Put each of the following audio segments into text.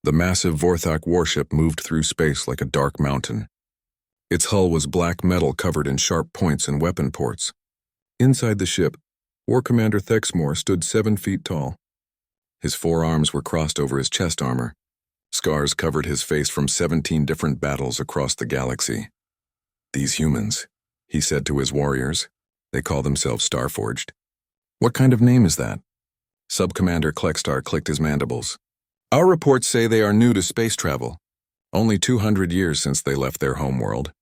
The massive Vorthak warship moved through space like a dark mountain. Its hull was black metal covered in sharp points and weapon ports. Inside the ship, War Commander Thexmore stood 7 feet tall. His forearms were crossed over his chest armor. Scars covered his face from 17 different battles across the galaxy. "These humans," he said to his warriors. "They call themselves Starforged." "What kind of name is that?" Sub-Commander Klextar clicked his mandibles. "Our reports say they are new to space travel. Only 200 years since they left their homeworld.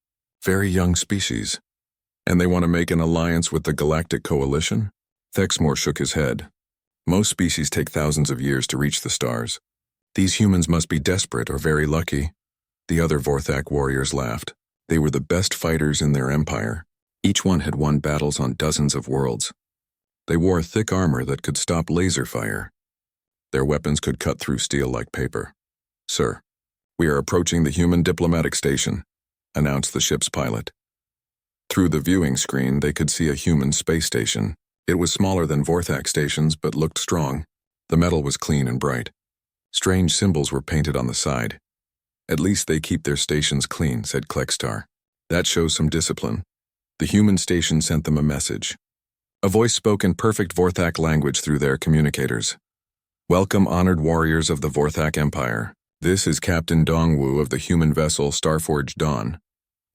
Very young species. And they want to make an alliance with the Galactic Coalition?" Thexmore shook his head. "Most species take thousands of years to reach the stars. These humans must be desperate or very lucky." The other Vorthak warriors laughed. They were the best fighters in their empire. Each one had won battles on dozens of worlds. They wore thick armor that could stop laser fire. Their weapons could cut through steel like paper. "Sir, we are approaching the human diplomatic station," announced the ship's pilot. Through the viewing screen, they could see a human space station. It was smaller than Vorthak stations, but looked strong. The metal was clean and bright. Strange symbols were painted on the side. "At least they keep their stations clean," said Klextar. "That shows some discipline." The human station sent them a message. A voice spoke in perfect Vorthak language through their communicators. "Welcome, honored warriors of the Vorthak Empire. This is Captain Dongwu of the human vessel Starforged Dawn.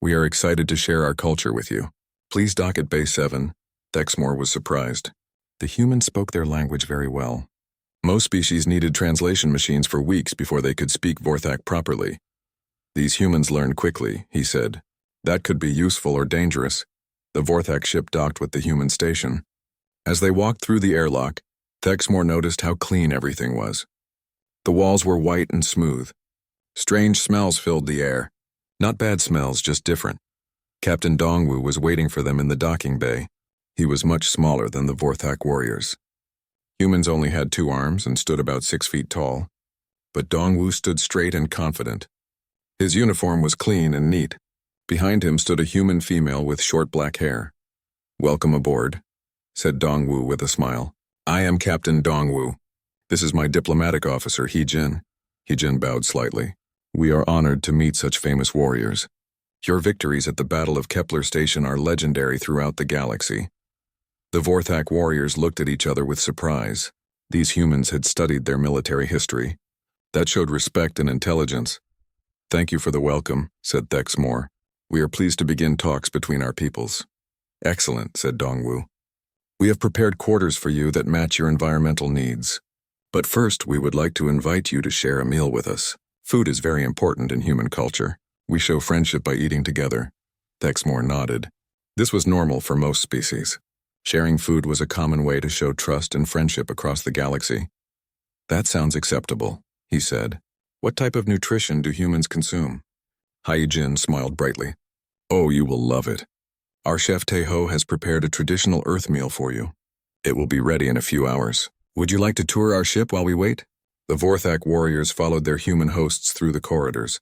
We are excited to share our culture with you. Please dock at Bay 7. Thexmore was surprised. The humans spoke their language very well. Most species needed translation machines for weeks before they could speak Vorthak properly. "These humans learn quickly," he said. "That could be useful or dangerous." The Vorthak ship docked with the human station. As they walked through the airlock, Thexmore noticed how clean everything was. The walls were white and smooth. Strange smells filled the air. Not bad smells, just different. Captain Dongwu was waiting for them in the docking bay. He was much smaller than the Vorthak warriors. Humans only had 2 arms and stood about 6 feet tall. But Dongwu stood straight and confident. His uniform was clean and neat. Behind him stood a human female with short black hair. "Welcome aboard," said Dongwu with a smile. "I am Captain Dongwu. This is my diplomatic officer, He-Jin." He-Jin bowed slightly. "We are honored to meet such famous warriors. Your victories at the Battle of Kepler Station are legendary throughout the galaxy." The Vorthak warriors looked at each other with surprise. These humans had studied their military history. That showed respect and intelligence. "Thank you for the welcome," said Thexmore. "We are pleased to begin talks between our peoples." "Excellent," said Dongwu. "We have prepared quarters for you that match your environmental needs. But first, we would like to invite you to share a meal with us. Food is very important in human culture. We show friendship by eating together." Thexmore nodded. This was normal for most species. Sharing food was a common way to show trust and friendship across the galaxy. "That sounds acceptable," he said. "What type of nutrition do humans consume?" Hai-Jin smiled brightly. "Oh, you will love it. Our chef Taeho has prepared a traditional Earth meal for you. It will be ready in a few hours. Would you like to tour our ship while we wait?" The Vorthak warriors followed their human hosts through the corridors.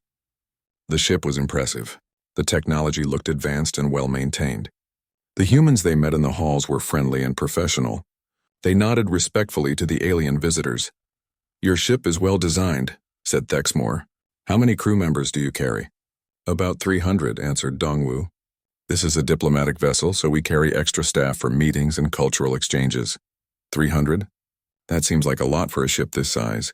The ship was impressive. The technology looked advanced and well-maintained. The humans they met in the halls were friendly and professional. They nodded respectfully to the alien visitors. "Your ship is well designed," said Thexmore. "How many crew members do you carry?" "About 300, answered Dongwu. "This is a diplomatic vessel, so we carry extra staff for meetings and cultural exchanges." 300? That seems like a lot for a ship this size.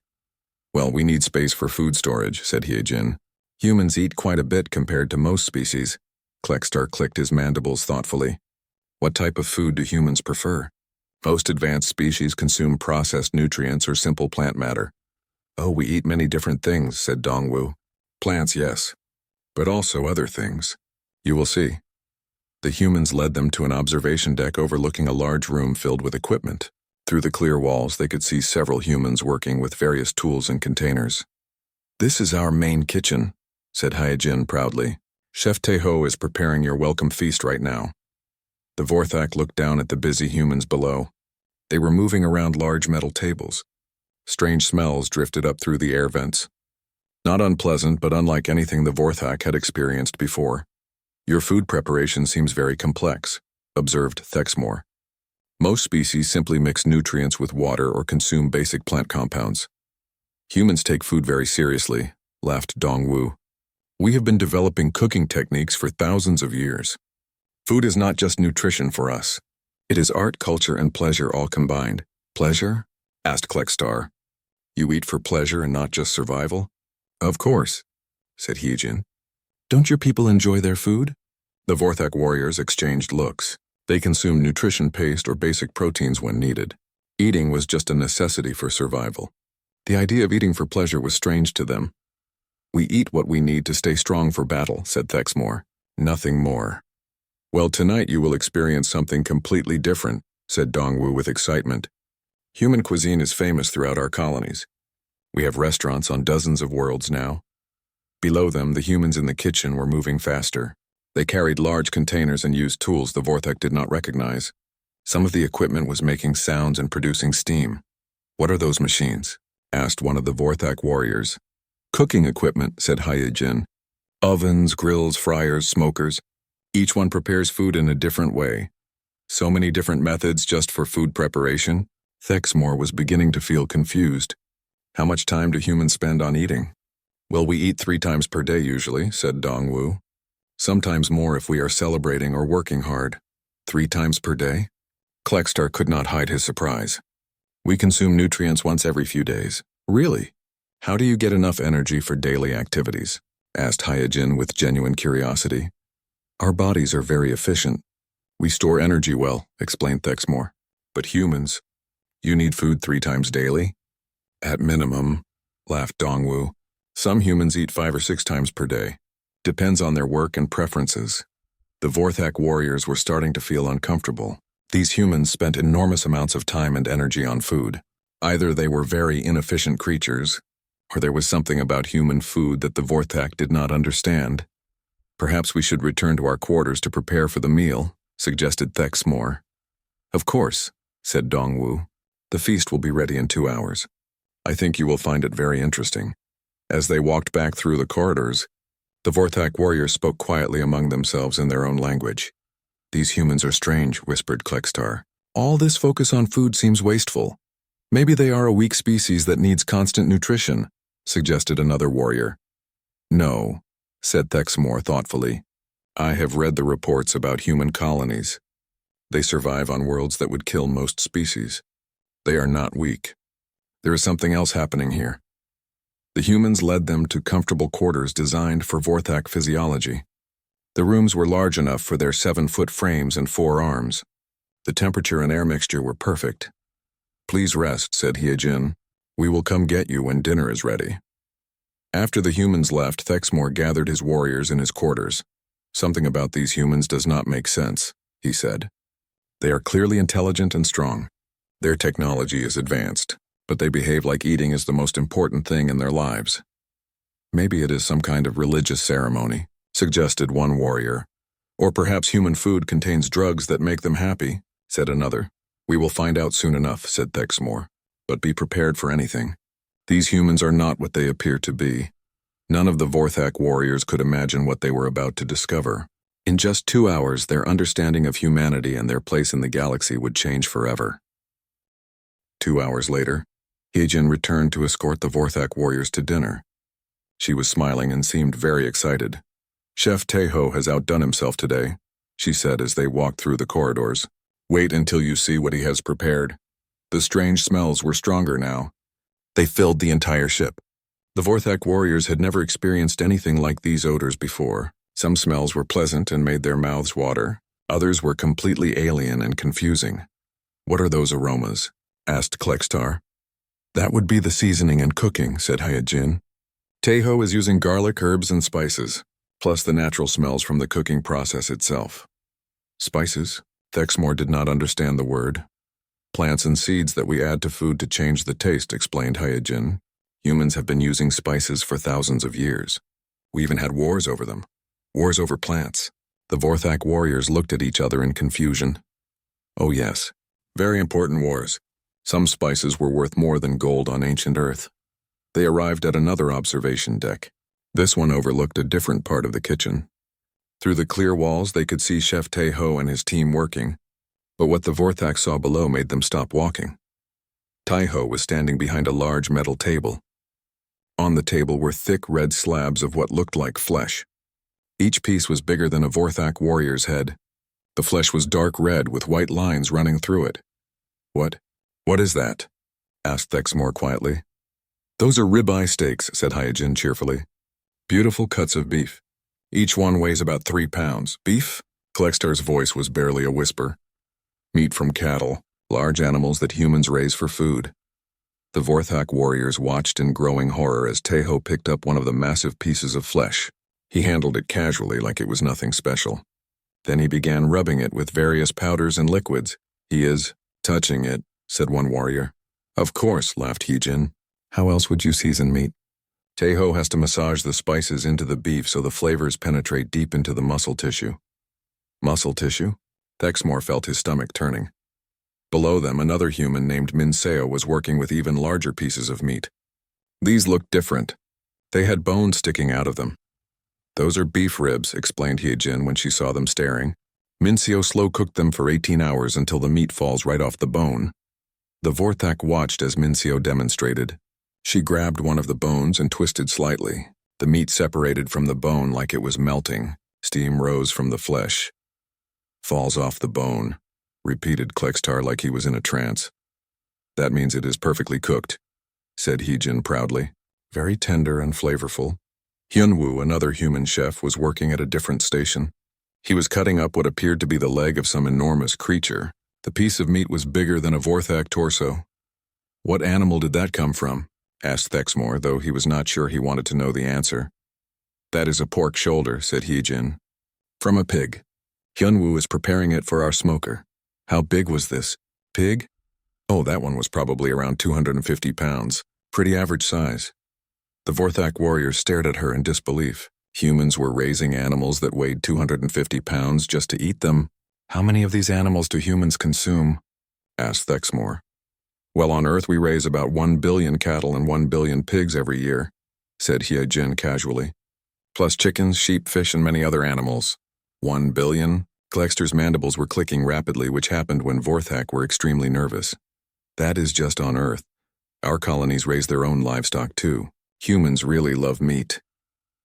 "Well, we need space for food storage," said He-Jin. "Humans eat quite a bit compared to most species." Klextar clicked his mandibles thoughtfully. "What type of food do humans prefer?" "Most advanced species consume processed nutrients or simple plant matter." "Oh, we eat many different things," said Dongwu. "Plants, yes. But also other things. You will see." The humans led them to an observation deck overlooking a large room filled with equipment. Through the clear walls, they could see several humans working with various tools and containers. "This is our main kitchen," said Hai-Jin proudly. "Chef Taeho is preparing your welcome feast right now." The Vorthak looked down at the busy humans below. They were moving around large metal tables. Strange smells drifted up through the air vents. Not unpleasant, but unlike anything the Vorthak had experienced before. "Your food preparation seems very complex," observed Thexmore. "Most species simply mix nutrients with water or consume basic plant compounds. Humans take food very seriously, laughed Dongwu. We have been developing cooking techniques for thousands of years. Food is not just nutrition for us. It is art, culture, and pleasure all combined. Pleasure? Asked Klextar. You eat for pleasure and not just survival? Of course, said Heejin. Don't your people enjoy their food? The Vorthak warriors exchanged looks. They consumed nutrition paste or basic proteins when needed. Eating was just a necessity for survival. The idea of eating for pleasure was strange to them. We eat what we need to stay strong for battle, said Thexmore. Nothing more. Well, tonight you will experience something completely different, said Dongwu with excitement. Human cuisine is famous throughout our colonies. We have restaurants on dozens of worlds now. Below them, the humans in the kitchen were moving faster. They carried large containers and used tools the Vorthak did not recognize. Some of the equipment was making sounds and producing steam. What are those machines? Asked one of the Vorthak warriors. Cooking equipment, said Hyejin. Ovens, grills, fryers, smokers. Each one prepares food in a different way. So many different methods just for food preparation? Thexmore was beginning to feel confused. How much time do humans spend on eating? Well, we eat 3 times per day usually, said Dongwu. Sometimes more if we are celebrating or working hard. 3 times per day? Klextar could not hide his surprise. We consume nutrients once every few days. Really? How do you get enough energy for daily activities? Asked Hyejin with genuine curiosity. Our bodies are very efficient. We store energy well, explained Thexmore. But humans, you need food 3 times daily? At minimum, laughed Dongwu. Some humans eat 5 or 6 times per day. Depends on their work and preferences. The Vorthak warriors were starting to feel uncomfortable. These humans spent enormous amounts of time and energy on food. Either they were very inefficient creatures, or there was something about human food that the Vorthak did not understand. Perhaps we should return to our quarters to prepare for the meal, suggested Thexmore. Of course, said Dongwu. The feast will be ready in 2 hours. I think you will find it very interesting. As they walked back through the corridors, the Vorthak warriors spoke quietly among themselves in their own language. These humans are strange, whispered Klextar. All this focus on food seems wasteful. Maybe they are a weak species that needs constant nutrition, suggested another warrior. No, said Thexmore thoughtfully. I have read the reports about human colonies. They survive on worlds that would kill most species. They are not weak. There is something else happening here. The humans led them to comfortable quarters designed for Vorthak physiology. The rooms were large enough for their 7-foot frames and 4 arms. The temperature and air mixture were perfect. Please rest, said Hyejin. We will come get you when dinner is ready. After the humans left, Thexmore gathered his warriors in his quarters. Something about these humans does not make sense, he said. They are clearly intelligent and strong. Their technology is advanced, but they behave like eating is the most important thing in their lives. Maybe it is some kind of religious ceremony, suggested one warrior. Or perhaps human food contains drugs that make them happy, said another. We will find out soon enough, said Thexmore. But be prepared for anything. These humans are not what they appear to be. None of the Vorthak warriors could imagine what they were about to discover. In just 2 hours, their understanding of humanity and their place in the galaxy would change forever. 2 hours later, Hyejin returned to escort the Vorthak warriors to dinner. She was smiling and seemed very excited. Chef Teho has outdone himself today, she said as they walked through the corridors. Wait until you see what he has prepared. The strange smells were stronger now. They filled the entire ship. The Vorthak warriors had never experienced anything like these odors before. Some smells were pleasant and made their mouths water. Others were completely alien and confusing. What are those aromas? Asked Klextar. That would be the seasoning and cooking, said Hyejin. Teho is using garlic, herbs, and spices, plus the natural smells from the cooking process itself. Spices? Thexmore did not understand the word. Plants and seeds that we add to food to change the taste, explained Hyejin. Humans have been using spices for thousands of years. We even had wars over them. Wars over plants. The Vorthak warriors looked at each other in confusion. Oh yes, very important wars. Some spices were worth more than gold on ancient Earth. They arrived at another observation deck. This one overlooked a different part of the kitchen. Through the clear walls, they could see Chef Teho and his team working, but what the Vorthak saw below made them stop walking. Teho was standing behind a large metal table. On the table were thick red slabs of what looked like flesh. Each piece was bigger than a Vorthak warrior's head. The flesh was dark red with white lines running through it. What is that?" asked Thexmore quietly. "Those are ribeye steaks," said Hyojin cheerfully. "Beautiful cuts of beef. Each one weighs about 3 pounds. Beef?" Klextar's voice was barely a whisper. "Meat from cattle, large animals that humans raise for food." The Vorthak warriors watched in growing horror as Tejo picked up one of the massive pieces of flesh. He handled it casually like it was nothing special. Then he began rubbing it with various powders and liquids. "He is touching it," said one warrior. "Of course," laughed Hyojin. "How else would you season meat?" "Tejo has to massage the spices into the beef so the flavors penetrate deep into the muscle tissue." "Muscle tissue?" Thexmore felt his stomach turning. Below them, another human named Minseo was working with even larger pieces of meat. These looked different. They had bones sticking out of them. "Those are beef ribs," explained Hyojin when she saw them staring. "Minseo slow-cooked them for 18 hours until the meat falls right off the bone." The Vorthak watched as Minseo demonstrated. She grabbed one of the bones and twisted slightly. The meat separated from the bone like it was melting. Steam rose from the flesh. "Falls off the bone," repeated Klextar like he was in a trance. "That means it is perfectly cooked," said Hyojin proudly. "Very tender and flavorful." Hyunwoo, another human chef, was working at a different station. He was cutting up what appeared to be the leg of some enormous creature. The piece of meat was bigger than a Vorthak torso. "What animal did that come from?" asked Thexmore, though he was not sure he wanted to know the answer. "That is a pork shoulder," said Hyojin. "From a pig. Hyunwoo is preparing it for our smoker." "How big was this pig?" "Oh, that one was probably around 250 pounds. Pretty average size." The Vorthak warriors stared at her in disbelief. Humans were raising animals that weighed 250 pounds just to eat them. "How many of these animals do humans consume?" asked Thexmore. "Well, on Earth we raise about 1 billion cattle and 1 billion pigs every year," said Hyojin casually. "Plus chickens, sheep, fish, and many other animals." 1 billion? Klextar's mandibles were clicking rapidly, which happened when Vorthak were extremely nervous. "That is just on Earth. Our colonies raise their own livestock too. Humans really love meat."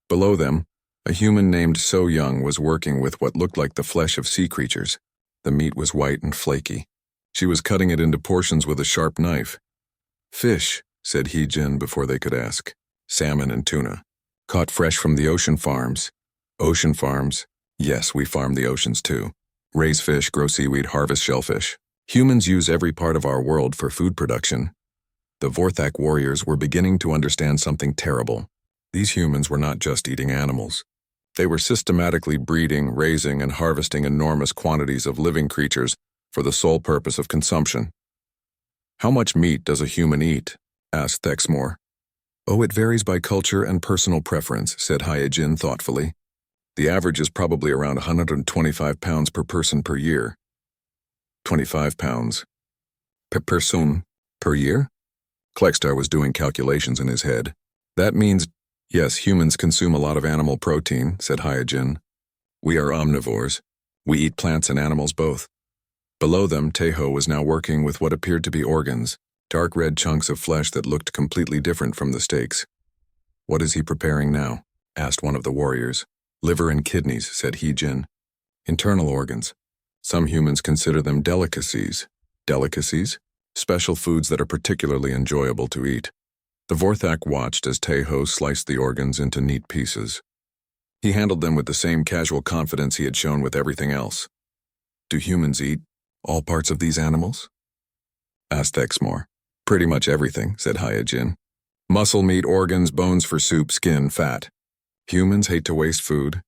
Below them, a human named So Young was working with what looked like the flesh of sea creatures. The meat was white and flaky. She was cutting it into portions with a sharp knife. "Fish," said Hyojin before they could ask. "Salmon and tuna. Caught fresh from the ocean farms." "Ocean farms?" "Yes, we farm the oceans too. Raise fish, grow seaweed, harvest shellfish. Humans use every part of our world for food production." The Vorthak warriors were beginning to understand something terrible. These humans were not just eating animals. They were systematically breeding, raising, and harvesting enormous quantities of living creatures for the sole purpose of consumption. "How much meat does a human eat?" asked Thexmore. "Oh, it varies by culture and personal preference," said Hyojin thoughtfully. "The average is probably around 125 pounds per person per year." 25 pounds. Per person? Per year? Klextar was doing calculations in his head. "That means, yes, humans consume a lot of animal protein," said Hyojin. "We are omnivores. We eat plants and animals both." Below them, Tejo was now working with what appeared to be organs, dark red chunks of flesh that looked completely different from the steaks. "What is he preparing now?" asked one of the warriors. "Liver and kidneys," said Hyojin. "Internal organs. Some humans consider them delicacies." "Delicacies?" "Special foods that are particularly enjoyable to eat." The Vorthak watched as Tejo sliced the organs into neat pieces. He handled them with the same casual confidence he had shown with everything else. "Do humans eat all parts of these animals?" asked Thexmore. "Pretty much everything," said Hyojin. "Muscle, meat, organs, bones for soup, skin, fat. Humans hate to waste food."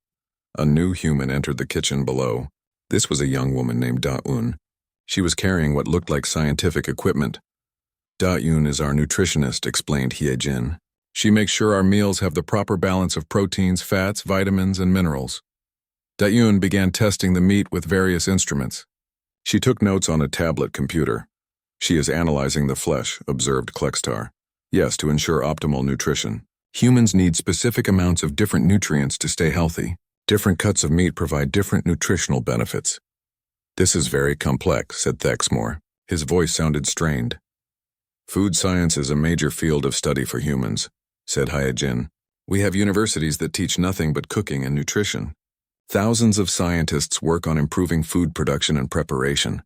A new human entered the kitchen below. This was a young woman named Da-un. She was carrying what looked like scientific equipment. "Da-un is our nutritionist," explained Hyojin. "She makes sure our meals have the proper balance of proteins, fats, vitamins, and minerals." Da-un began testing the meat with various instruments. She took notes on a tablet computer. "She is analyzing the flesh," observed Klextar. "Yes, to ensure optimal nutrition. Humans need specific amounts of different nutrients to stay healthy. Different cuts of meat provide different nutritional benefits." "This is very complex," said Thexmore. His voice sounded strained. "Food science is a major field of study for humans. said Hyojin. "We have universities that teach nothing but cooking and nutrition. Thousands of scientists work on improving food production and preparation."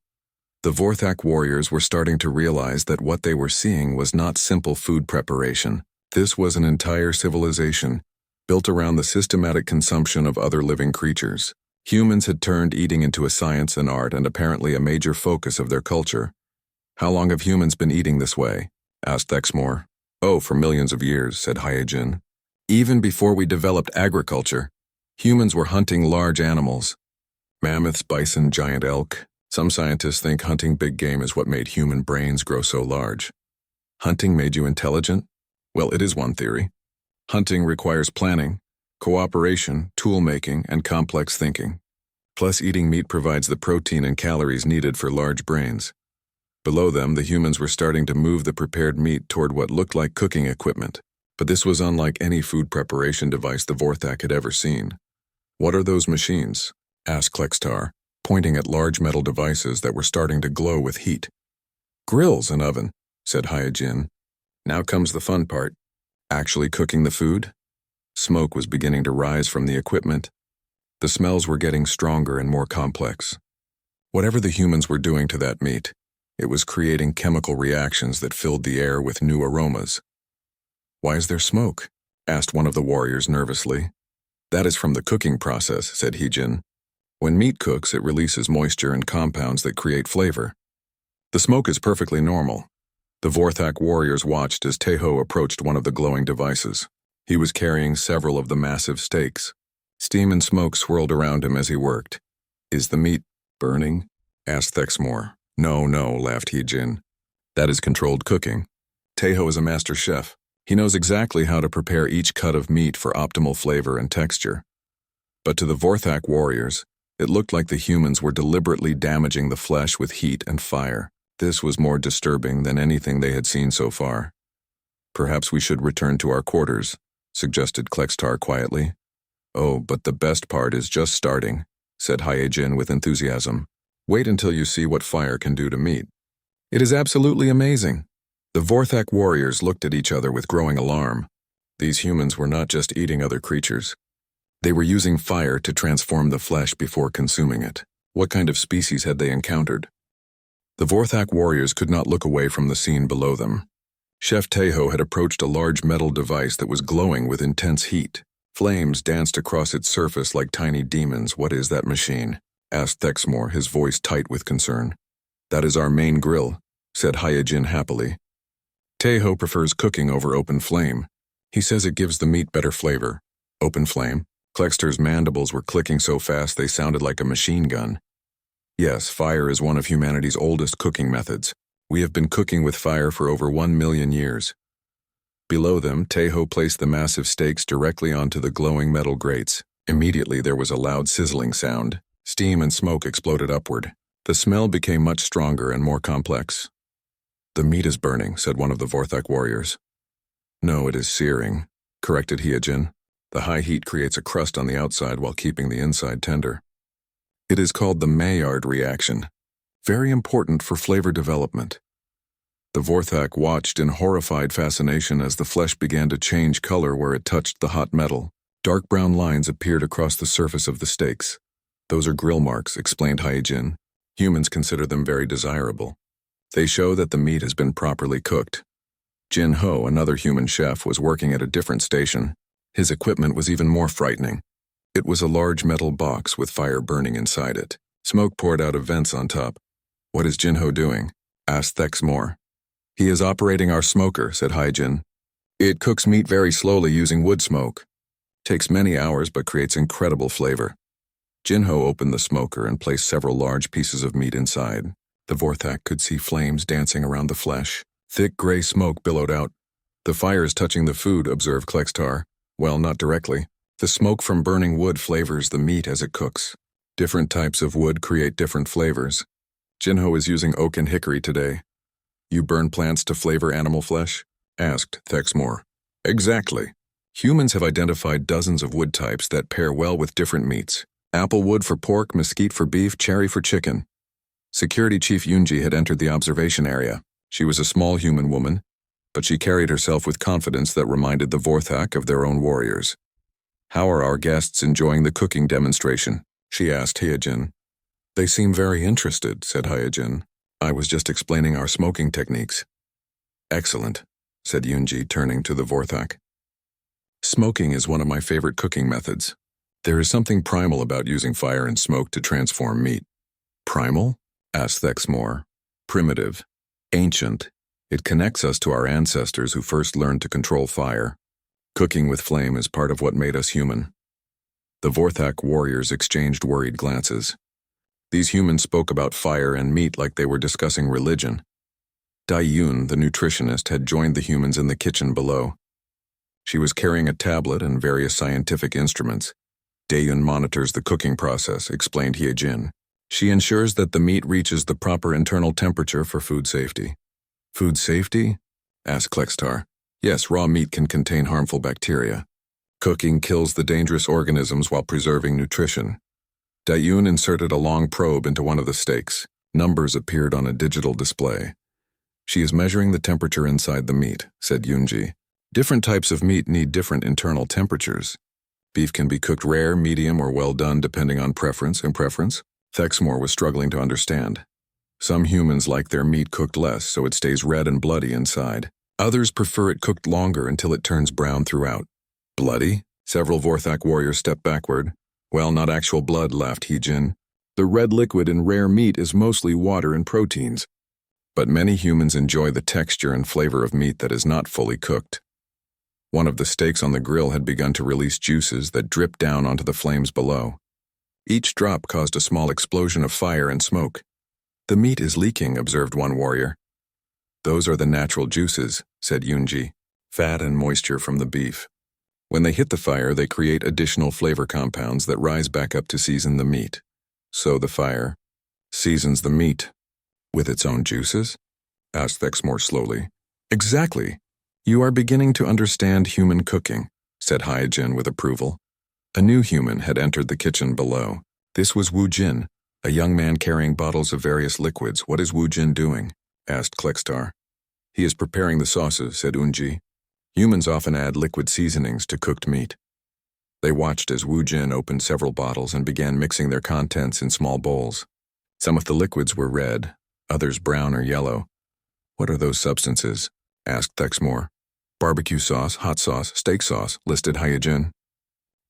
The Vorthak warriors were starting to realize that what they were seeing was not simple food preparation. This was an entire civilization, built around the systematic consumption of other living creatures. Humans had turned eating into a science and art and apparently a major focus of their culture. "How long have humans been eating this way?" asked Thexmore. "Oh, for millions of years," said Hyojin. "Even before we developed agriculture, humans were hunting large animals. Mammoths, bison, giant elk. Some scientists think hunting big game is what made human brains grow so large." "Hunting made you intelligent?" "Well, it is one theory. Hunting requires planning, cooperation, tool-making, and complex thinking. Plus, eating meat provides the protein and calories needed for large brains." Below them, the humans were starting to move the prepared meat toward what looked like cooking equipment. But this was unlike any food preparation device the Vorthak had ever seen. "What are those machines?" asked Klextar, pointing at large metal devices that were starting to glow with heat. "Grills and oven," said Hyojin. "Now comes the fun part. Actually cooking the food?" Smoke was beginning to rise from the equipment. The smells were getting stronger and more complex. Whatever the humans were doing to that meat, it was creating chemical reactions that filled the air with new aromas. "Why is there smoke?" asked one of the warriors nervously. "That is from the cooking process," said Hijin. "When meat cooks, it releases moisture and compounds that create flavor. The smoke is perfectly normal." The Vorthak warriors watched as Teho approached one of the glowing devices. He was carrying several of the massive steaks. Steam and smoke swirled around him as he worked. "Is the meat burning?" asked Thexmore. No, laughed Hijin. "That is controlled cooking. Teho is a master chef. He knows exactly how to prepare each cut of meat for optimal flavor and texture." But to the Vorthak warriors, it looked like the humans were deliberately damaging the flesh with heat and fire. This was more disturbing than anything they had seen so far. "Perhaps we should return to our quarters," suggested Klextar quietly. "Oh, but the best part is just starting," said Hyojin with enthusiasm. "Wait until you see what fire can do to meat. It is absolutely amazing." The Vorthak warriors looked at each other with growing alarm. These humans were not just eating other creatures. They were using fire to transform the flesh before consuming it. What kind of species had they encountered? The Vorthak warriors could not look away from the scene below them. Chef Teho had approached a large metal device that was glowing with intense heat. Flames danced across its surface like tiny demons. "What is that machine?" asked Thexmore, his voice tight with concern. "That is our main grill," said Hyojin happily. "Teho prefers cooking over open flame. He says it gives the meat better flavor." "Open flame?" Klextar's mandibles were clicking so fast they sounded like a machine gun. "Yes, fire is one of humanity's oldest cooking methods. We have been cooking with fire for over 1 million years." Below them, Teho placed the massive steaks directly onto the glowing metal grates. Immediately there was a loud sizzling sound. Steam and smoke exploded upward. The smell became much stronger and more complex. "The meat is burning," said one of the Vorthak warriors. "No, it is searing," corrected Hyojin. "The high heat creates a crust on the outside while keeping the inside tender. It is called the Maillard reaction. Very important for flavor development." The Vorthak watched in horrified fascination as the flesh began to change color where it touched the hot metal. Dark brown lines appeared across the surface of the steaks. "Those are grill marks," explained Hyojin. "Humans consider them very desirable. They show that the meat has been properly cooked." Jin Ho, another human chef, was working at a different station. His equipment was even more frightening. It was a large metal box with fire burning inside it. Smoke poured out of vents on top. "What is Jin Ho doing?" asked Thexmore. "He is operating our smoker," said Hyojin. "It cooks meat very slowly using wood smoke. Takes many hours but creates incredible flavor." Jin Ho opened the smoker and placed several large pieces of meat inside. The Vorthak could see flames dancing around the flesh. Thick gray smoke billowed out. "The fire is touching the food," observed Klextar. "Well, not directly. The smoke from burning wood flavors the meat as it cooks. Different types of wood create different flavors. Jinho is using oak and hickory today." "You burn plants to flavor animal flesh?" asked Thexmore. "Exactly. Humans have identified dozens of wood types that pair well with different meats. Apple wood for pork, mesquite for beef, cherry for chicken." Security Chief Yunji had entered the observation area. She was a small human woman. but she carried herself with confidence that reminded the Vorthak of their own warriors. "How are our guests enjoying the cooking demonstration?" she asked Hyojin. "They seem very interested," said Hyojin. "I was just explaining our smoking techniques." "Excellent," said Yunji, turning to the Vorthak. "Smoking is one of my favorite cooking methods. There is something primal about using fire and smoke to transform meat." "Primal?" asked Thexmore. "Primitive. Ancient. It connects us to our ancestors who first learned to control fire. Cooking with flame is part of what made us human." The Vorthak warriors exchanged worried glances. These humans spoke about fire and meat like they were discussing religion. Dai-Yun, the nutritionist, had joined the humans in the kitchen below. She was carrying a tablet and various scientific instruments. Dai-Yun monitors the cooking process, explained Hyojin. She ensures that the meat reaches the proper internal temperature for food safety. "Food safety?" asked Klextar. "Yes, raw meat can contain harmful bacteria. Cooking kills the dangerous organisms while preserving nutrition." Dai-Yun inserted a long probe into one of the steaks. Numbers appeared on a digital display. "She is measuring the temperature inside the meat," said Yunji. "Different types of meat need different internal temperatures. Beef can be cooked rare, medium, or well done depending on preference. Thexmore was struggling to understand. Some humans like their meat cooked less so it stays red and bloody inside. Others prefer it cooked longer until it turns brown throughout. "Bloody?" Several Vorthak warriors stepped backward. "Well, not actual blood," laughed Hyojin. "The red liquid in rare meat is mostly water and proteins. But many humans enjoy the texture and flavor of meat that is not fully cooked." One of the steaks on the grill had begun to release juices that dripped down onto the flames below. Each drop caused a small explosion of fire and smoke. "The meat is leaking," observed one warrior. "Those are the natural juices," said Yunji. "Fat and moisture from the beef. When they hit the fire, they create additional flavor compounds that rise back up to season the meat. So the fire seasons the meat with its own juices?" asked Thexmore slowly. "Exactly. You are beginning to understand human cooking," said Hyojin with approval. A new human had entered the kitchen below. This was Wu Jin, a young man carrying bottles of various liquids. "What is Wu Jin doing?" asked Klextar. "He is preparing the sauces," said Unji. "Humans often add liquid seasonings to cooked meat." They watched as Wu Jin opened several bottles and began mixing their contents in small bowls. Some of the liquids were red, others brown or yellow. "What are those substances?" asked Thexmore. "Barbecue sauce, hot sauce, steak sauce," listed Hyojin.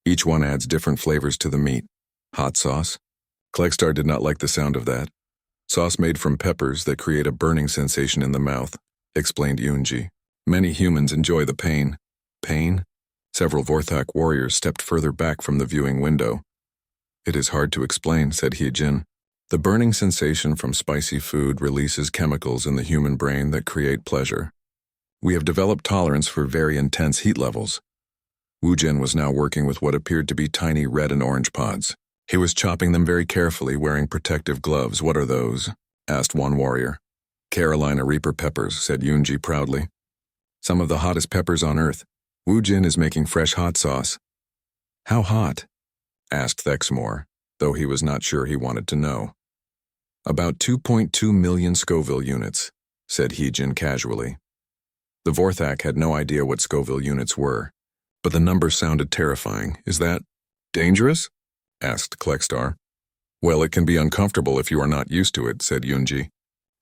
"Each one adds different flavors to the meat. Hot sauce?" Klextar did not like the sound of that. "Sauce made from peppers that create a burning sensation in the mouth," explained Yunji. "Many humans enjoy the pain." "Pain?" Several Vorthak warriors stepped further back from the viewing window. "It is hard to explain," said Hyojin. "The burning sensation from spicy food releases chemicals in the human brain that create pleasure. We have developed tolerance for very intense heat levels." Wu Jin was now working with what appeared to be tiny red and orange pods. He was chopping them very carefully, wearing protective gloves. "What are those?" asked one warrior. "Carolina Reaper peppers," said Yunji proudly. "Some of the hottest peppers on Earth. Wu Jin is making fresh hot sauce." "How hot?" asked Thexmore, though he was not sure he wanted to know. "About 2.2 million Scoville units," said Hyojin casually. The Vorthak had no idea what Scoville units were, but the number sounded terrifying. "Is that dangerous?" asked Klextar. "Well, it can be uncomfortable if you are not used to it," said Yunji.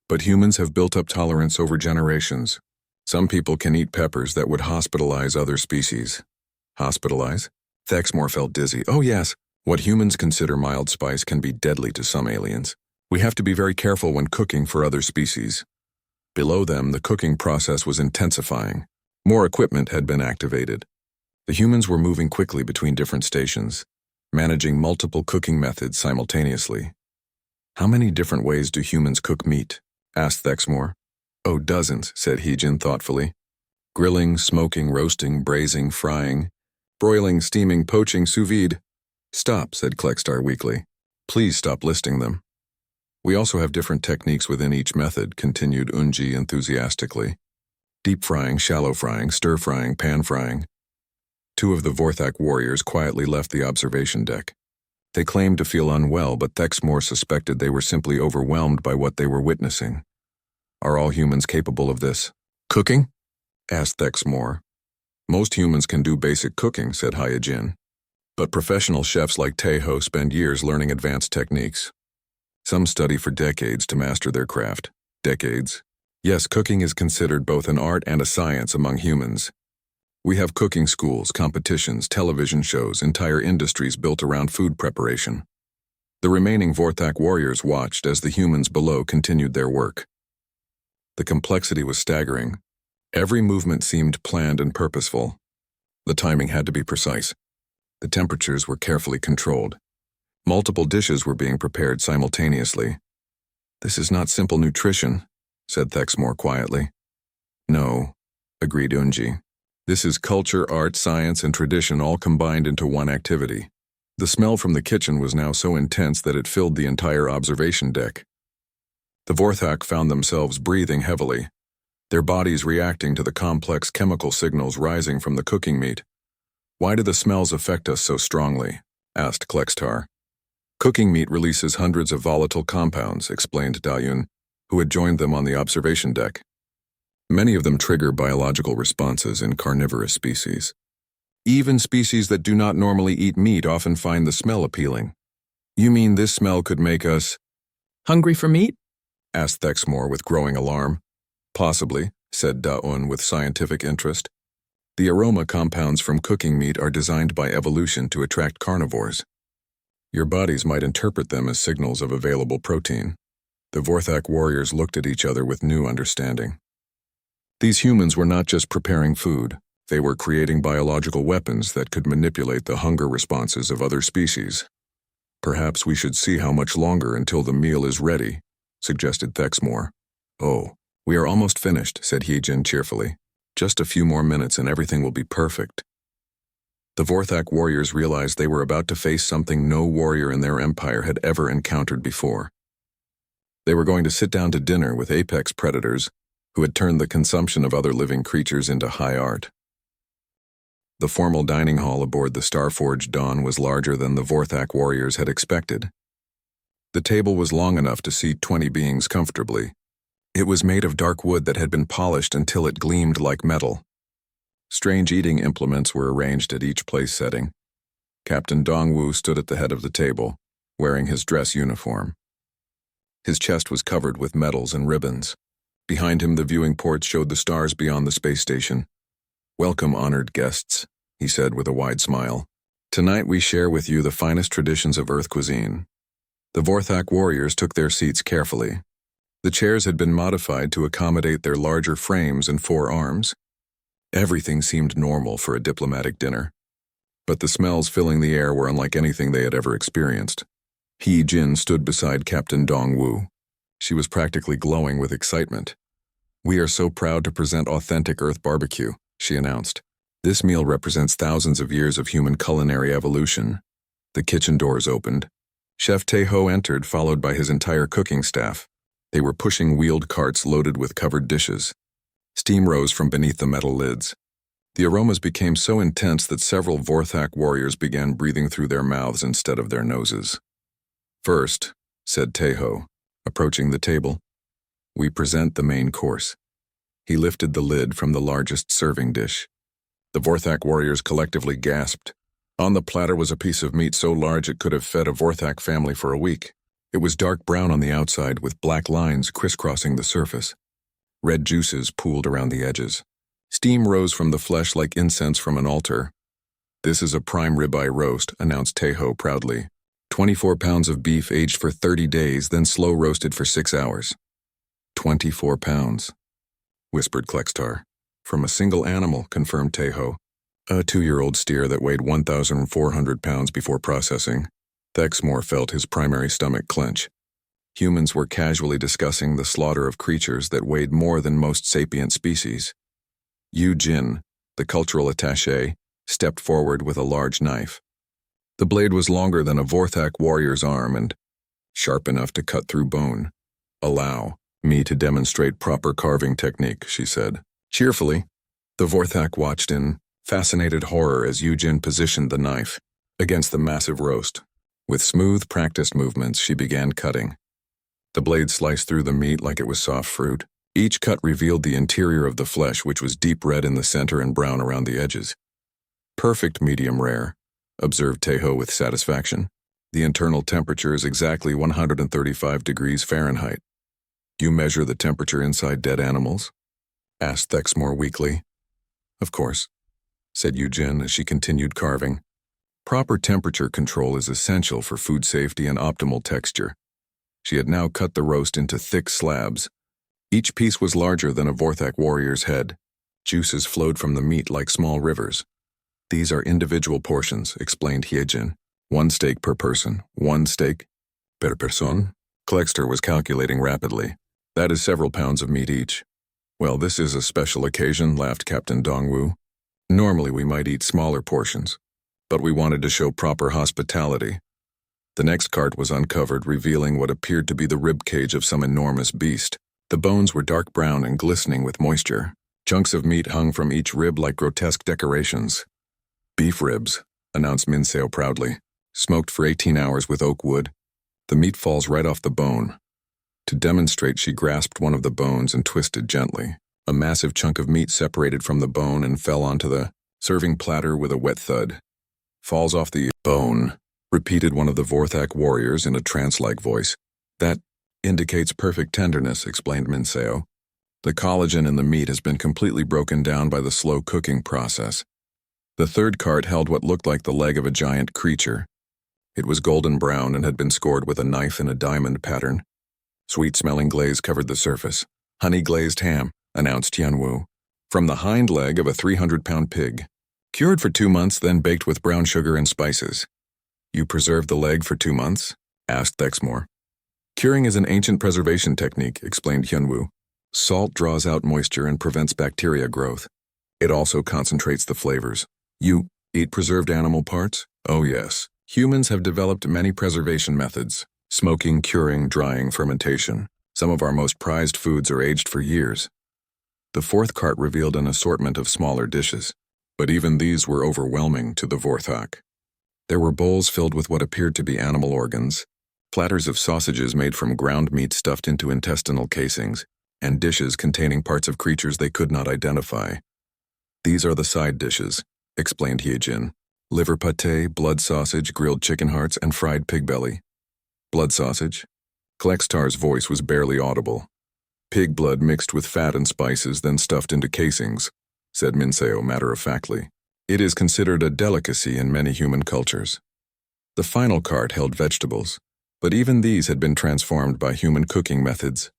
"But humans have built up tolerance over generations. Some people can eat peppers that would hospitalize other species." "Hospitalize?" Thexmore felt dizzy. "Oh yes, what humans consider mild spice can be deadly to some aliens. We have to be very careful when cooking for other species." Below them, the cooking process was intensifying. More equipment had been activated. The humans were moving quickly between different stations, managing multiple cooking methods simultaneously. "How many different ways do humans cook meat?" asked Thexmore. "Oh, dozens," said Hyojin thoughtfully. "Grilling, smoking, roasting, braising, frying, broiling, steaming, poaching, sous vide." "Stop," said Klextar weakly. "Please stop listing them." "We also have different techniques within each method," continued Unji enthusiastically. "Deep frying, shallow frying, stir frying, pan frying." Two of the Vorthak warriors quietly left the observation deck. They claimed to feel unwell, but Thexmore suspected they were simply overwhelmed by what they were witnessing. "Are all humans capable of this?" "Cooking?" asked Thexmore. Most humans can do basic cooking, said Hyojin. But professional chefs like Taeho spend years learning advanced techniques. Some study for decades to master their craft. Decades? Yes, cooking is considered both an art and a science among humans. We have cooking schools, competitions, television shows, entire industries built around food preparation. The remaining Vorthak warriors watched as the humans below continued their work. The complexity was staggering. Every movement seemed planned and purposeful. The timing had to be precise. The temperatures were carefully controlled. Multiple dishes were being prepared simultaneously. This is not simple nutrition, said Thexmore quietly. No, agreed Unji. This is culture, art, science, and tradition all combined into one activity. The smell from the kitchen was now so intense that it filled the entire observation deck. The Vorthak found themselves breathing heavily, their bodies reacting to the complex chemical signals rising from the cooking meat. Why do the smells affect us so strongly? Asked Klextar. Cooking meat releases hundreds of volatile compounds, explained Dayun, who had joined them on the observation deck. Many of them trigger biological responses in carnivorous species. Even species that do not normally eat meat often find the smell appealing. You mean this smell could make us hungry for meat? Asked Thexmore with growing alarm. Possibly, said Daun with scientific interest. The aroma compounds from cooking meat are designed by evolution to attract carnivores. Your bodies might interpret them as signals of available protein. The Vorthak warriors looked at each other with new understanding. These humans were not just preparing food, they were creating biological weapons that could manipulate the hunger responses of other species. Perhaps we should see how much longer until the meal is ready, suggested Thexmore. Oh, we are almost finished, said Hyojin cheerfully. Just a few more minutes and everything will be perfect. The Vorthak warriors realized they were about to face something no warrior in their empire had ever encountered before. They were going to sit down to dinner with apex predators who had turned the consumption of other living creatures into high art. The formal dining hall aboard the Starforged Dawn was larger than the Vorthak warriors had expected. The table was long enough to seat 20 beings comfortably. It was made of dark wood that had been polished until it gleamed like metal. Strange eating implements were arranged at each place setting. Captain Dongwu stood at the head of the table, wearing his dress uniform. His chest was covered with medals and ribbons. Behind him, the viewing ports showed the stars beyond the space station. Welcome, honored guests, he said with a wide smile. Tonight we share with you the finest traditions of Earth cuisine. The Vorthak warriors took their seats carefully. The chairs had been modified to accommodate their larger frames and 4 arms. Everything seemed normal for a diplomatic dinner. But the smells filling the air were unlike anything they had ever experienced. Hyojin stood beside Captain Dongwu. She was practically glowing with excitement. We are so proud to present authentic Earth barbecue, she announced. This meal represents thousands of years of human culinary evolution. The kitchen doors opened. Chef Taeho entered, followed by his entire cooking staff. They were pushing wheeled carts loaded with covered dishes. Steam rose from beneath the metal lids. The aromas became so intense that several Vorthak warriors began breathing through their mouths instead of their noses. First, said Taeho, approaching the table, we present the main course. He lifted the lid from the largest serving dish. The Vorthak warriors collectively gasped. On the platter was a piece of meat so large it could have fed a Vorthak family for a week. It was dark brown on the outside with black lines crisscrossing the surface. Red juices pooled around the edges. Steam rose from the flesh like incense from an altar. This is a prime ribeye roast, announced Taeho proudly. 24 pounds of beef aged for 30 days, then slow roasted for 6 hours. 24 pounds, whispered Klextar. From a single animal, confirmed Taeho. A 2-year-old steer that weighed 1,400 pounds before processing. Thexmore felt his primary stomach clench. Humans were casually discussing the slaughter of creatures that weighed more than most sapient species. Yu Jin, the cultural attaché, stepped forward with a large knife. The blade was longer than a Vorthak warrior's arm and sharp enough to cut through bone. Allow me to demonstrate proper carving technique, she said. Cheerfully, the Vorthak watched in fascinated horror as Yu Jin positioned the knife against the massive roast. With smooth, practiced movements, she began cutting. The blade sliced through the meat like it was soft fruit. Each cut revealed the interior of the flesh, which was deep red in the center and brown around the edges. Perfect medium rare, observed Tejo with satisfaction. The internal temperature is exactly 135 degrees Fahrenheit. You measure the temperature inside dead animals? Asked Thexmore weakly. Of course, said Yujin as she continued carving. Proper temperature control is essential for food safety and optimal texture. She had now cut the roast into thick slabs. Each piece was larger than a Vorthak warrior's head. Juices flowed from the meat like small rivers. These are individual portions, explained Hyejin. 1 steak per person. 1 steak per person? Klexter was calculating rapidly. That is several pounds of meat each. Well, this is a special occasion, laughed Captain Dongwu. Normally we might eat smaller portions, but we wanted to show proper hospitality. The next cart was uncovered, revealing what appeared to be the rib cage of some enormous beast. The bones were dark brown and glistening with moisture. Chunks of meat hung from each rib like grotesque decorations. Beef ribs, announced Minseo proudly. Smoked for 18 hours with oak wood. The meat falls right off the bone. To demonstrate, she grasped one of the bones and twisted gently. A massive chunk of meat separated from the bone and fell onto the serving platter with a wet thud. Falls off the bone, repeated one of the Vorthak warriors in a trance-like voice. That indicates perfect tenderness, explained Minseo. The collagen in the meat has been completely broken down by the slow cooking process. The third cart held what looked like the leg of a giant creature. It was golden brown and had been scored with a knife in a diamond pattern. Sweet-smelling glaze covered the surface. Honey-glazed ham, announced Tianwu, from the hind leg of a 300-pound pig. Cured for 2 months, then baked with brown sugar and spices. You preserved the leg for 2 months? Asked Thexmore. Curing is an ancient preservation technique, explained Hyunwoo. Salt draws out moisture and prevents bacteria growth. It also concentrates the flavors. You eat preserved animal parts? Oh yes. Humans have developed many preservation methods. Smoking, curing, drying, fermentation. Some of our most prized foods are aged for years. The fourth cart revealed an assortment of smaller dishes, but even these were overwhelming to the Vorthak. There were bowls filled with what appeared to be animal organs, platters of sausages made from ground meat stuffed into intestinal casings, and dishes containing parts of creatures they could not identify. These are the side dishes, explained Hyejin. Liver pâté, blood sausage, grilled chicken hearts, and fried pig belly. Blood sausage? Klextar's voice was barely audible. Pig blood mixed with fat and spices, then stuffed into casings, said Minseo matter-of-factly. It is considered a delicacy in many human cultures. The final cart held vegetables, but even these had been transformed by human cooking methods.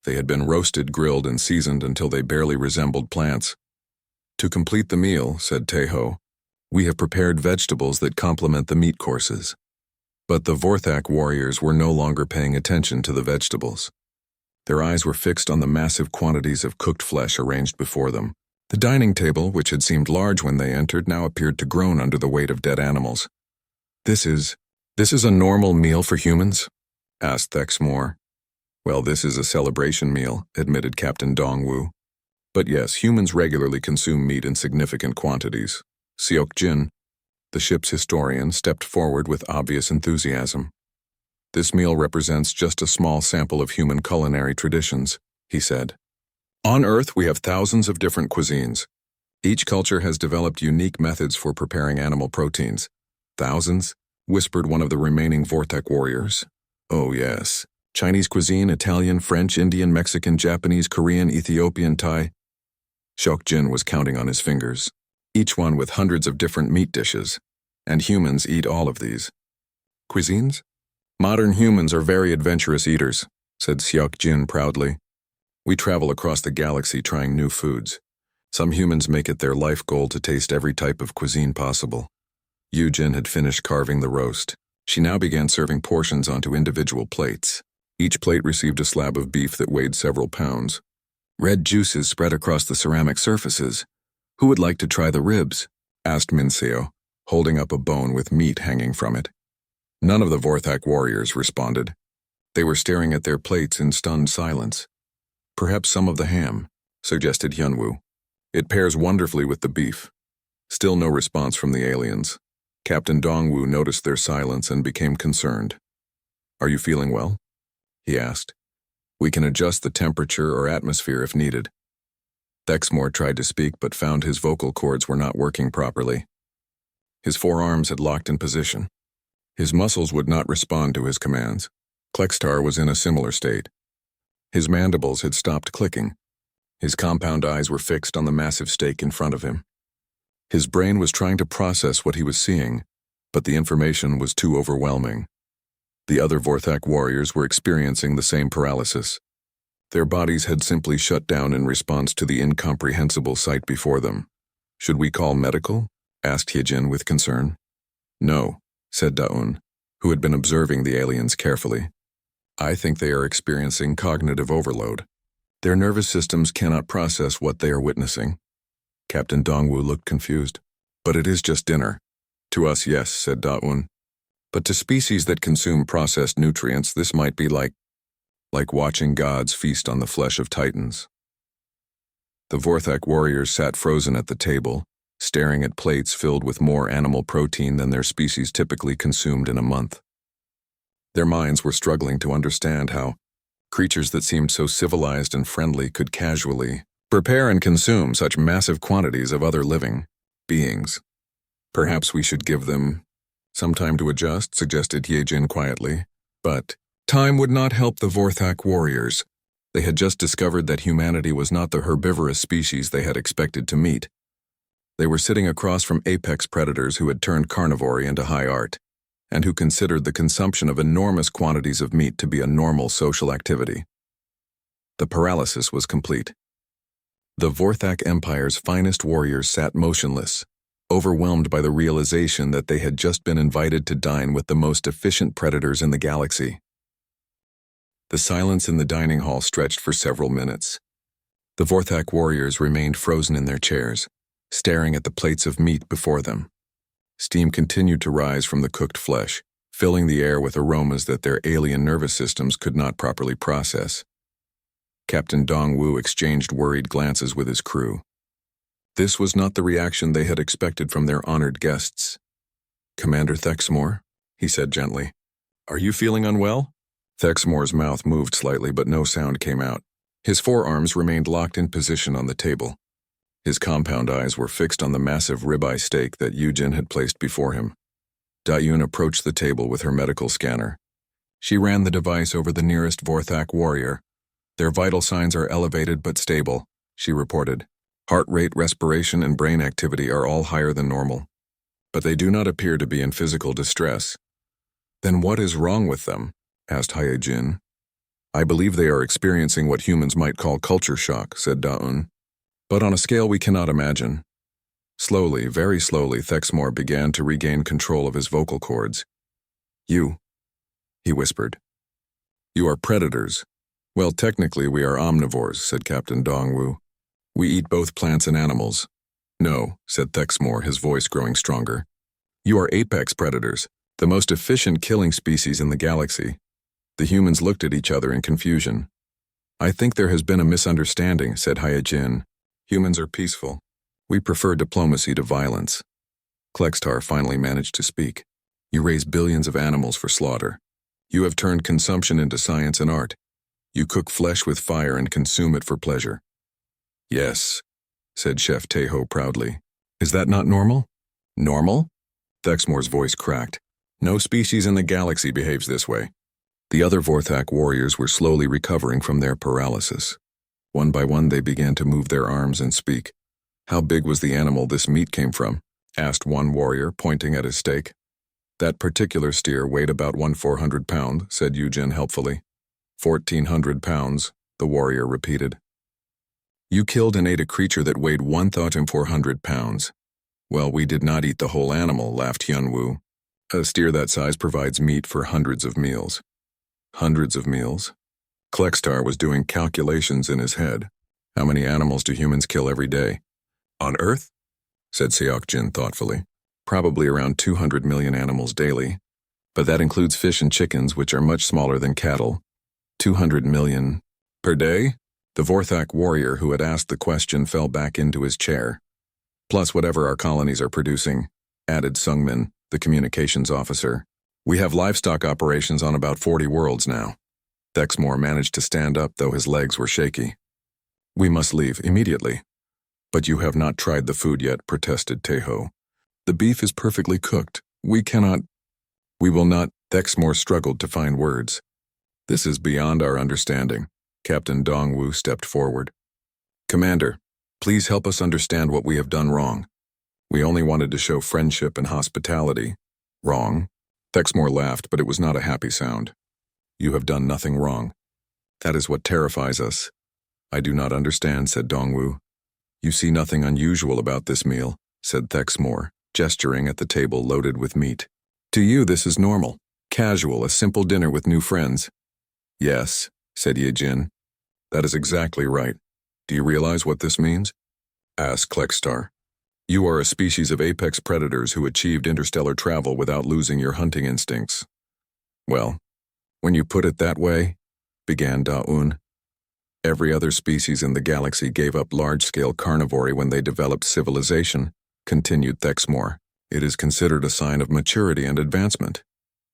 They had been roasted, grilled, and seasoned until they barely resembled plants. To complete the meal, said Tejo, we have prepared vegetables that complement the meat courses. But the Vorthak warriors were no longer paying attention to the vegetables. Their eyes were fixed on the massive quantities of cooked flesh arranged before them. The dining table, which had seemed large when they entered, now appeared to groan under the weight of dead animals. This is a normal meal for humans? Asked Thexmore. Well, this is a celebration meal, admitted Captain Dongwu. But yes, humans regularly consume meat in significant quantities. Seok Jin, the ship's historian, stepped forward with obvious enthusiasm. This meal represents just a small sample of human culinary traditions, he said. On Earth, we have thousands of different cuisines. Each culture has developed unique methods for preparing animal proteins. Thousands? Whispered one of the remaining Vorthak warriors. Oh yes. Chinese cuisine, Italian, French, Indian, Mexican, Japanese, Korean, Ethiopian, Thai. Seok-jin was counting on his fingers, each one with hundreds of different meat dishes, and humans eat all of these. Cuisines? Modern humans are very adventurous eaters, said Seok-jin proudly. We travel across the galaxy trying new foods. Some humans make it their life goal to taste every type of cuisine possible. Yujin had finished carving the roast. She now began serving portions onto individual plates. Each plate received a slab of beef that weighed several pounds. Red juices spread across the ceramic surfaces. Who would like to try the ribs? Asked Minseo, holding up a bone with meat hanging from it. None of the Vorthak warriors responded. They were staring at their plates in stunned silence. Perhaps some of the ham, suggested Hyunwoo. It pairs wonderfully with the beef. Still no response from the aliens. Captain Dongwu noticed their silence and became concerned. Are you feeling well? He asked. We can adjust the temperature or atmosphere if needed. Thexmore tried to speak but found his vocal cords were not working properly. His forearms had locked in position. His muscles would not respond to his commands. Klextar was in a similar state. His mandibles had stopped clicking. His compound eyes were fixed on the massive stake in front of him. His brain was trying to process what he was seeing, but the information was too overwhelming. The other Vorthak warriors were experiencing the same paralysis. Their bodies had simply shut down in response to the incomprehensible sight before them. "Should we call medical?" asked Hyejin with concern. "No," said Daun, who had been observing the aliens carefully. "I think they are experiencing cognitive overload. Their nervous systems cannot process what they are witnessing." Captain Dongwu looked confused. "But it is just dinner." "To us, yes," said Daun. "But to species that consume processed nutrients, this might be like watching gods feast on the flesh of titans." The Vorthak warriors sat frozen at the table, staring at plates filled with more animal protein than their species typically consumed in a month. Their minds were struggling to understand how creatures that seemed so civilized and friendly could casually prepare and consume such massive quantities of other living beings. "Perhaps we should give them some time to adjust," suggested Hyejin quietly. But time would not help the Vorthak warriors. They had just discovered that humanity was not the herbivorous species they had expected to meet. They were sitting across from apex predators who had turned carnivory into high art, and who considered the consumption of enormous quantities of meat to be a normal social activity. The paralysis was complete. The Vorthak Empire's finest warriors sat motionless, overwhelmed by the realization that they had just been invited to dine with the most efficient predators in the galaxy. The silence in the dining hall stretched for several minutes. The Vorthak warriors remained frozen in their chairs, staring at the plates of meat before them. Steam continued to rise from the cooked flesh, filling the air with aromas that their alien nervous systems could not properly process. Captain Dongwu exchanged worried glances with his crew. This was not the reaction they had expected from their honored guests. "Commander Thexmore," he said gently, "are you feeling unwell?" Thexmore's mouth moved slightly, but no sound came out. His forearms remained locked in position on the table. His compound eyes were fixed on the massive ribeye steak that Hyejin had placed before him. Dayun approached the table with her medical scanner. She ran the device over the nearest Vorthak warrior. "Their vital signs are elevated but stable," she reported. "Heart rate, respiration, and brain activity are all higher than normal. But they do not appear to be in physical distress." "Then what is wrong with them?" asked Hyejin. "I believe they are experiencing what humans might call culture shock," said Daun. "But on a scale we cannot imagine." Slowly, very slowly, Thexmore began to regain control of his vocal cords. "You," he whispered. "You are predators." "Well, technically we are omnivores," said Captain Dongwu. "We eat both plants and animals." "No," said Thexmore, his voice growing stronger. "You are apex predators, the most efficient killing species in the galaxy." The humans looked at each other in confusion. "I think there has been a misunderstanding," said Hyejin. "Humans are peaceful. We prefer diplomacy to violence." Klextar finally managed to speak. "You raise billions of animals for slaughter. You have turned consumption into science and art. You cook flesh with fire and consume it for pleasure." "Yes," said Chef Tejo proudly. "Is that not normal?" "Normal?" Thexmore's voice cracked. "No species in the galaxy behaves this way." The other Vorthak warriors were slowly recovering from their paralysis. One by one they began to move their arms and speak. "How big was the animal this meat came from?" asked one warrior, pointing at his steak. "That particular steer weighed about 1/400 pounds, said Hyejin helpfully. 1,400 pounds, the warrior repeated. "You killed and ate a creature that weighed 1,400 pounds. "Well, we did not eat the whole animal," laughed Hyunwoo. "A steer that size provides meat for hundreds of meals." Hundreds of meals? Klextar was doing calculations in his head. "How many animals do humans kill every day?" "On Earth?" said Seokjin thoughtfully. "Probably around 200 million animals daily. But that includes fish and chickens, which are much smaller than cattle. 200 million per day?" The Vorthak warrior who had asked the question fell back into his chair. "Plus whatever our colonies are producing," added Sungmin, the communications officer. "We have livestock operations on about 40 worlds now." Thexmore managed to stand up, though his legs were shaky. We must leave immediately. But you have not tried the food yet, protested Teho. The beef is perfectly cooked. We will not. Thexmore struggled to find words. This is beyond our understanding. Captain Dongwu stepped forward. Commander, please help us understand what we have done wrong. We only wanted to show friendship and hospitality. Wrong? Thexmore laughed, but it was not a happy sound. You have done nothing wrong. That is what terrifies us. I do not understand, said Dongwu. You see nothing unusual about this meal, said Thexmore, gesturing at the table loaded with meat. To you this is normal, casual, a simple dinner with new friends. Yes, said Yejin. That is exactly right. Do you realize what this means? Asked Klextar. You are a species of apex predators who achieved interstellar travel without losing your hunting instincts. Well, when you put it that way, began Daun. Every other species in the galaxy gave up large-scale carnivory when they developed civilization, continued Thexmore. It is considered a sign of maturity and advancement.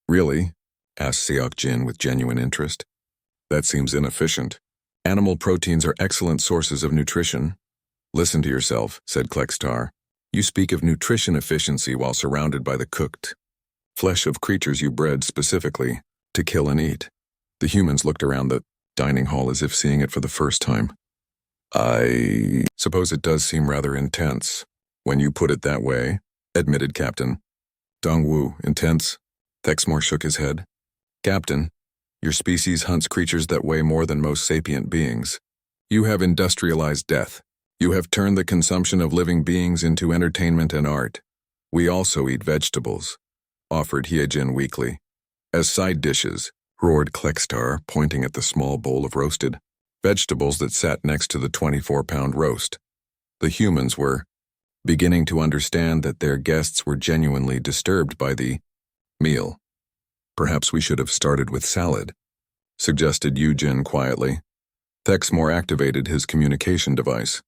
Really? Asked Seok-Jin with genuine interest. That seems inefficient. Animal proteins are excellent sources of nutrition. Listen to yourself, said Klextar. You speak of nutrition efficiency while surrounded by the cooked flesh of creatures you bred specifically to kill and eat. The humans looked around the dining hall as if seeing it for the first time. I suppose it does seem rather intense, when you put it that way, admitted Captain Dongwu. Intense? Thexmore shook his head. Captain, your species hunts creatures that weigh more than most sapient beings. You have industrialized death. You have turned the consumption of living beings into entertainment and art. We also eat vegetables, offered Hyejin weakly. As side dishes, roared Klextar, pointing at the small bowl of roasted vegetables that sat next to the 24-pound roast. The humans were beginning to understand that their guests were genuinely disturbed by the meal. Perhaps we should have started with salad, suggested Yujin quietly. Thexmore activated his communication device.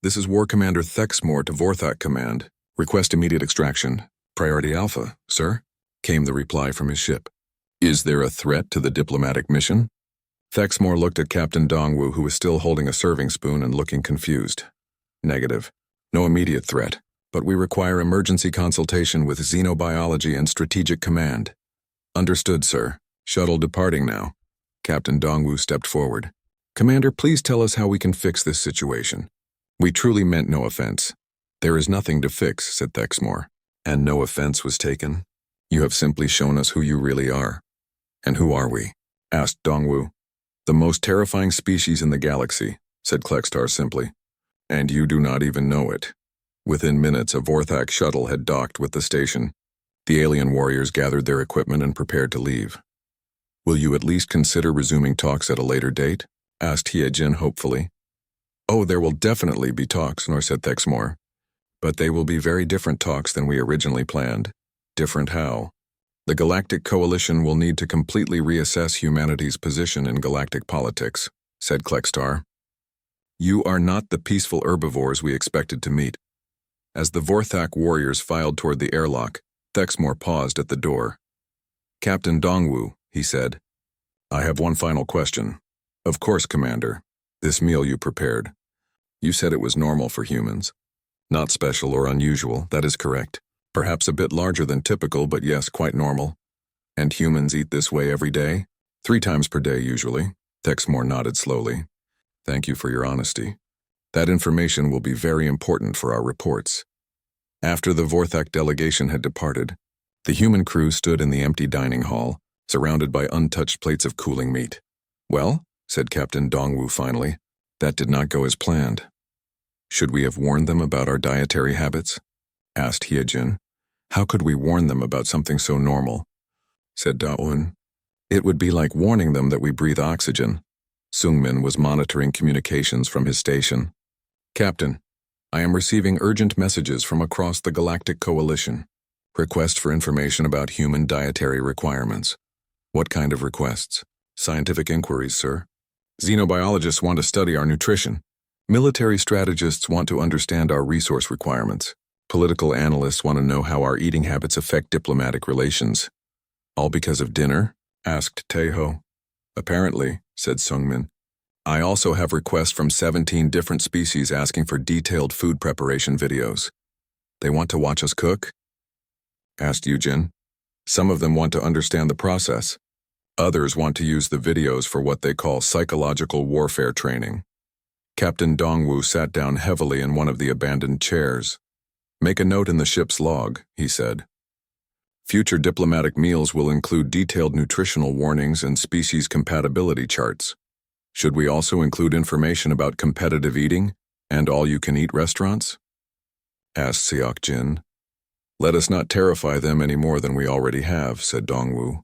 This is War Commander Thexmore to Vorthak Command. Request immediate extraction. Priority Alpha, sir, came the reply from his ship. Is there a threat to the diplomatic mission? Thexmore looked at Captain Dongwu, who was still holding a serving spoon and looking confused. Negative. No immediate threat, but we require emergency consultation with Xenobiology and Strategic Command. Understood, sir. Shuttle departing now. Captain Dongwu stepped forward. Commander, please tell us how we can fix this situation. We truly meant no offense. There is nothing to fix, said Thexmore. And no offense was taken? You have simply shown us who you really are. And who are we? Asked Dongwu. The most terrifying species in the galaxy, said Klextar simply. And you do not even know it. Within minutes, a Vorthak shuttle had docked with the station. The alien warriors gathered their equipment and prepared to leave. Will you at least consider resuming talks at a later date? Asked Hyejin hopefully. Oh, there will definitely be talks, nor said Thexmore. But they will be very different talks than we originally planned. Different how? The Galactic Coalition will need to completely reassess humanity's position in galactic politics, said Klextar. You are not the peaceful herbivores we expected to meet. As the Vorthak warriors filed toward the airlock, Thexmore paused at the door. Captain Dongwu, he said. I have one final question. Of course, Commander. This meal you prepared. You said it was normal for humans. Not special or unusual, that is correct. Perhaps a bit larger than typical, but yes, quite normal. And humans eat this way every day? 3 times per day, usually. Thexmore nodded slowly. Thank you for your honesty. That information will be very important for our reports. After the Vorthak delegation had departed, the human crew stood in the empty dining hall, surrounded by untouched plates of cooling meat. Well, said Captain Dongwu finally, that did not go as planned. Should we have warned them about our dietary habits? Asked Hyejin. How could we warn them about something so normal? Said Daun. It would be like warning them that we breathe oxygen. Sungmin was monitoring communications from his station. Captain, I am receiving urgent messages from across the Galactic Coalition. Request for information about human dietary requirements. What kind of requests? Scientific inquiries, sir. Xenobiologists want to study our nutrition. Military strategists want to understand our resource requirements. Political analysts want to know how our eating habits affect diplomatic relations. All because of dinner? Asked Teho. Apparently, said Sungmin. I also have requests from 17 different species asking for detailed food preparation videos. They want to watch us cook? Asked Yujin. Some of them want to understand the process. Others want to use the videos for what they call psychological warfare training. Captain Dongwu sat down heavily in one of the abandoned chairs. Make a note in the ship's log, he said. Future diplomatic meals will include detailed nutritional warnings and species compatibility charts. Should we also include information about competitive eating and all-you-can-eat restaurants? Asked Seok-jin. Let us not terrify them any more than we already have, said Dongwu.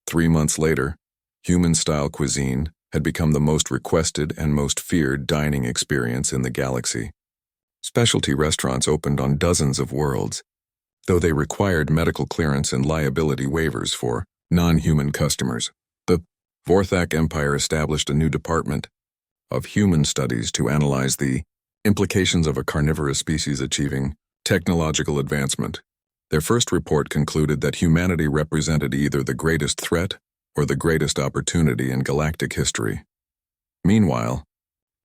3 months later, human-style cuisine had become the most requested and most feared dining experience in the galaxy. Specialty restaurants opened on dozens of worlds, though they required medical clearance and liability waivers for non-human customers. The Vorthak Empire established a new department of human studies to analyze the implications of a carnivorous species achieving technological advancement. Their first report concluded that humanity represented either the greatest threat or the greatest opportunity in galactic history. Meanwhile,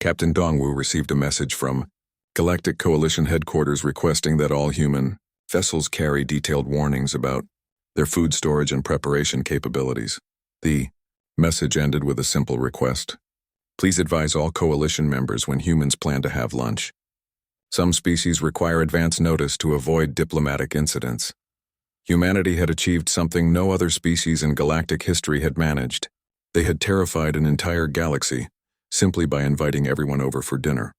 Captain Dongwu received a message from Galactic Coalition headquarters requesting that all human vessels carry detailed warnings about their food storage and preparation capabilities. The message ended with a simple request. Please advise all Coalition members when humans plan to have lunch. Some species require advance notice to avoid diplomatic incidents. Humanity had achieved something no other species in galactic history had managed. They had terrified an entire galaxy simply by inviting everyone over for dinner.